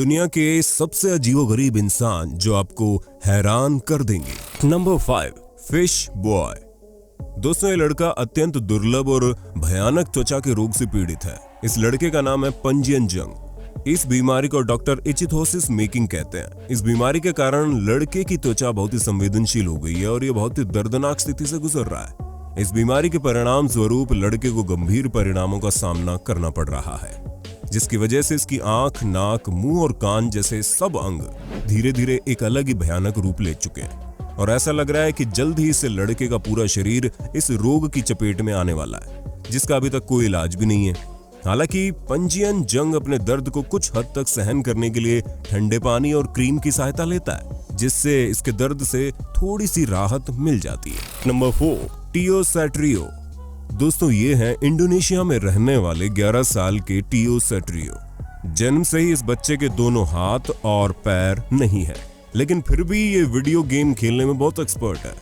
दुनिया के सबसे अजीबोगरीब इंसान जो आपको हैरान कर देंगे। Number 5, fish boy. दोस्तों, ये लड़का अत्यंत दुर्लभ और भयानक त्वचा के रोग से पीड़ित है। इस लड़के का नाम है पंजियन जंग। इस बीमारी को डॉक्टर इचिथोसिस मेकिंग कहते हैं। इस बीमारी के कारण लड़के की त्वचा बहुत ही संवेदनशील हो गई है और ये बहुत ही दर्दनाक स्थिति से गुजर रहा है। इस बीमारी के परिणाम स्वरूप लड़के को गंभीर परिणामों का सामना करना पड़ रहा है, जिसकी वजह से इसकी आंख, नाक, मुंह और कान जैसे सब अंग धीरे धीरे एक अलग ही भयानक रूप ले चुके हैं और ऐसा लग रहा है कि जल्द ही इस लड़के का पूरा शरीर इस रोग की चपेट में आने वाला है, जिसका अभी तक कोई इलाज भी नहीं है। हालांकि पंजियन जंग अपने दर्द को कुछ हद तक सहन करने के लिए ठंडे पानी और क्रीम की सहायता लेता है, जिससे इसके दर्द से थोड़ी सी राहत मिल जाती है। नंबर 4, टियो सैट्रियो। दोस्तों, ये हैं इंडोनेशिया में रहने वाले 11 साल के टियो सैट्रियो। जन्म से ही इस बच्चे के दोनों हाथ और पैर नहीं है, लेकिन फिर भी ये वीडियो गेम खेलने में बहुत एक्सपर्ट है,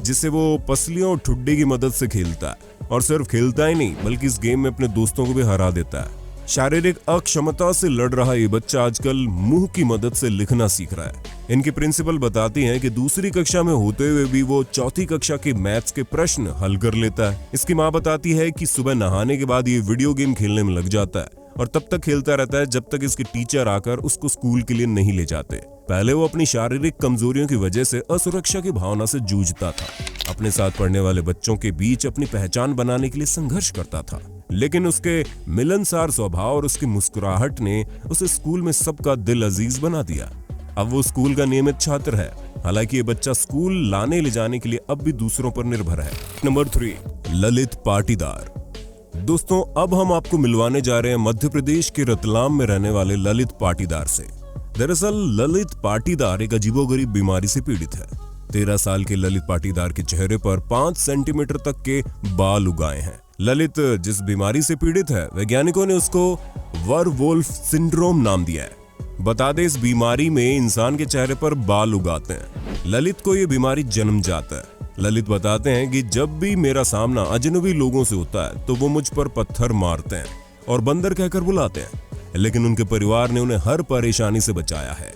जिससे वो पसलियों और ठुड्डे की मदद से खेलता है। और सिर्फ खेलता ही नहीं, बल्कि इस गेम में अपने दोस्तों को भी हरा देता है। शारीरिक अक्षमता से लड़ रहा ये बच्चा आजकल मुंह की मदद से लिखना सीख रहा है। इनकी प्रिंसिपल बताती हैं कि दूसरी कक्षा में होते हुए भी वो चौथी कक्षा के मैथ्स के प्रश्न हल कर लेता है। इसकी माँ बताती है कि सुबह नहाने के बाद ये वीडियो गेम खेलने में लग जाता है और तब तक खेलता रहता है जब तक इसके टीचर आकर उसको स्कूल के लिए नहीं ले जाते। पहले वो अपनी शारीरिक कमजोरियों की वजह से असुरक्षा की भावना से जूझता था, अपने साथ पढ़ने वाले बच्चों के बीच अपनी पहचान बनाने के लिए संघर्ष करता था, लेकिन उसके मिलनसार स्वभाव और उसकी मुस्कुराहट ने उसे स्कूल में सबका दिल अजीज बना दिया। अब वो स्कूल का नियमित छात्र है। हालांकि ये बच्चा स्कूल लाने ले जाने के लिए अब भी दूसरों पर निर्भर है। नंबर 3, ललित पाटीदार। दोस्तों, अब हम आपको मिलवाने जा रहे हैं मध्य प्रदेश के रतलाम में रहने वाले ललित पाटीदार से। दरअसल ललित पाटीदार एक अजीबोगरीब बीमारी से पीड़ित है। 13 साल के ललित पाटीदार के चेहरे पर 5 सेंटीमीटर तक के बाल उगाए हैं। ललित जिस बीमारी से पीड़ित है, वैज्ञानिकों ने उसको वरवोल्फ सिंड्रोम नाम दिया है। बता दें, इस बीमारी में इंसान के चेहरे पर बाल उगाते हैं। ललित को ये बीमारी जन्मजात है। ललित बताते हैं कि जब भी मेरा सामना अजनबी लोगों से होता है तो वो मुझ पर पत्थर मारते हैं और बंदर कहकर बुलाते हैं, लेकिन उनके परिवार ने उन्हें हर परेशानी से बचाया है।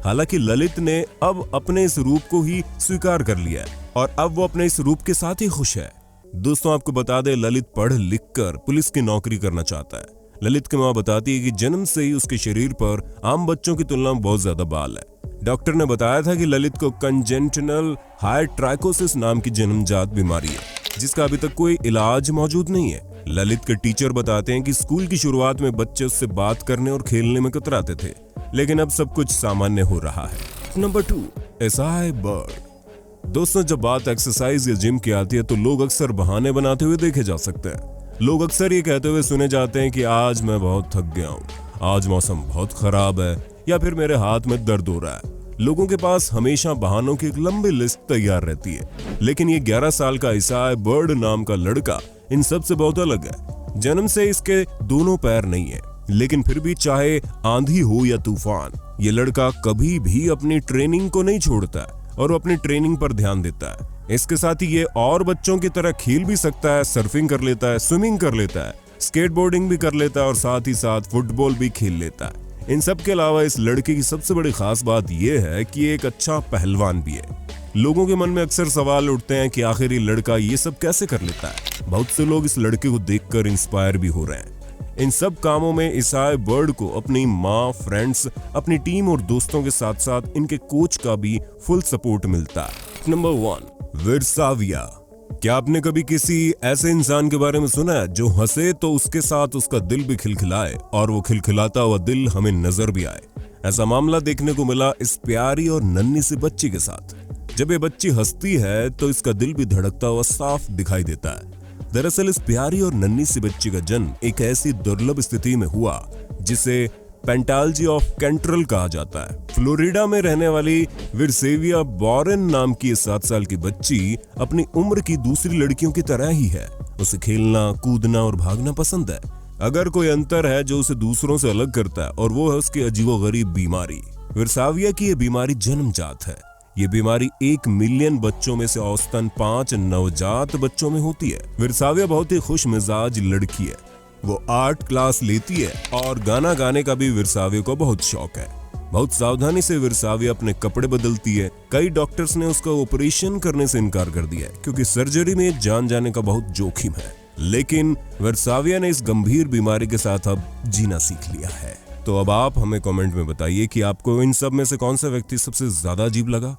हालांकि ललित ने अब अपने इस रूप को ही स्वीकार कर लिया है और अब वो अपने इस रूप के साथ ही खुश है। दोस्तों, आपको बता दें, ललित पढ़ लिख कर पुलिस की नौकरी करना चाहता है। ललित की मां बताती है कि जन्म से ही उसके शरीर पर आम बच्चों की तुलना में बहुत ज्यादा बाल है। डॉक्टर ने बताया था कि ललित को कंजेनिटल हाइट्राइकोसिस नाम की जन्मजात बीमारी है, जिसका अभी तक कोई इलाज मौजूद नहीं है। ललित के टीचर बताते हैं कि स्कूल की शुरुआत में बच्चे उससे बात करने और खेलने में कतराते थे, लेकिन अब सब कुछ सामान्य हो रहा है। Number 2, acai bird. दोस्तों, जब बात एक्सरसाइज या जिम की आती है तो लोग अक्सर बहाने बनाते हुए देखे जा सकते हैं। लोग अक्सर ये कहते हुए सुने जाते हैं कि आज मैं बहुत थक गया हूँ, आज मौसम बहुत खराब है, या फिर मेरे हाथ में दर्द हो रहा है। लोगों के पास हमेशा बहानों की एक लंबी लिस्ट तैयार रहती है, लेकिन ये 11 साल का एसाई बर्ड नाम का लड़का इन सब से बहुत अलग है। जन्म से इसके दोनों पैर नहीं है, लेकिन फिर भी चाहे आंधी हो या तूफान, ये लड़का कभी भी अपनी ट्रेनिंग को नहीं छोड़ता और वो अपनी ट्रेनिंग पर ध्यान देता है। इसके साथ ही ये और बच्चों की तरह खेल भी सकता है, सर्फिंग कर लेता है, स्विमिंग कर लेता है, स्केटबोर्डिंग भी कर लेता है और साथ ही साथ फुटबॉल भी खेल लेता है। इन सब के अलावा इस लड़के की सबसे बड़ी खास बात यह है कि ये एक अच्छा पहलवान भी है। लोगों के मन में अक्सर सवाल उठते हैं कि आखिर ये लड़का ये सब कैसे कर लेता है। बहुत से लोग इस लड़के को देखकर इंस्पायर भी हो रहे हैं। इन सब कामों में एसाई बर्ड को अपनी माँ, फ्रेंड्स, अपनी टीम और दोस्तों के साथ साथ इनके कोच का भी फुल सपोर्ट मिलता है। नंबर 1, विरसाविया। क्या आपने कभी किसी ऐसे इंसान के बारे में सुना है जो हंसे तो उसके साथ उसका दिल भी खिलखिलाए और वो खिलखिलाता हुआ दिल हमें नजर भी आए? ऐसा मामला देखने को मिला इस प्यारी और नन्ही सी बच्ची के साथ। जब ये बच्ची हंसती है तो इसका दिल भी धड़कता हुआ साफ दिखाई देता है। दरअसल इस प्यारी और नन्ही सी बच्ची का जन्म एक ऐसी दुर्लभ स्थिति में हुआ जिसे पेंटाल्जी ऑफ कैंट्रल कहा जाता है। फ्लोरिडा में रहने वाली विरसेविया बॉरेन नाम की 7 साल की बच्ची अपनी उम्र की दूसरी लड़कियों की तरह ही है। उसे खेलना, कूदना और भागना पसंद है। अगर कोई अंतर है जो उसे दूसरों से अलग करता है और वो है उसकी अजीबोगरीब बीमारी। विरसाविया की ये बीमारी जन्मजात है। ये बीमारी 1 मिलियन बच्चों में से औसतन 5 नवजात बच्चों में होती है। विरसाविया बहुत ही खुश मिजाज लड़की है। वो आर्ट क्लास लेती है और गाना गाने का भी विरसाविया को बहुत शौक है। बहुत सावधानी से वर्साविया अपने कपड़े बदलती है। कई डॉक्टर्स ने उसका ऑपरेशन करने से इनकार कर दिया है क्योंकि सर्जरी में जान जाने का बहुत जोखिम है, लेकिन वर्साविया ने इस गंभीर बीमारी के साथ अब जीना सीख लिया है। तो अब आप हमें कमेंट में बताइए कि आपको इन सब में से कौन सा व्यक्ति सबसे ज्यादा अजीब लगा।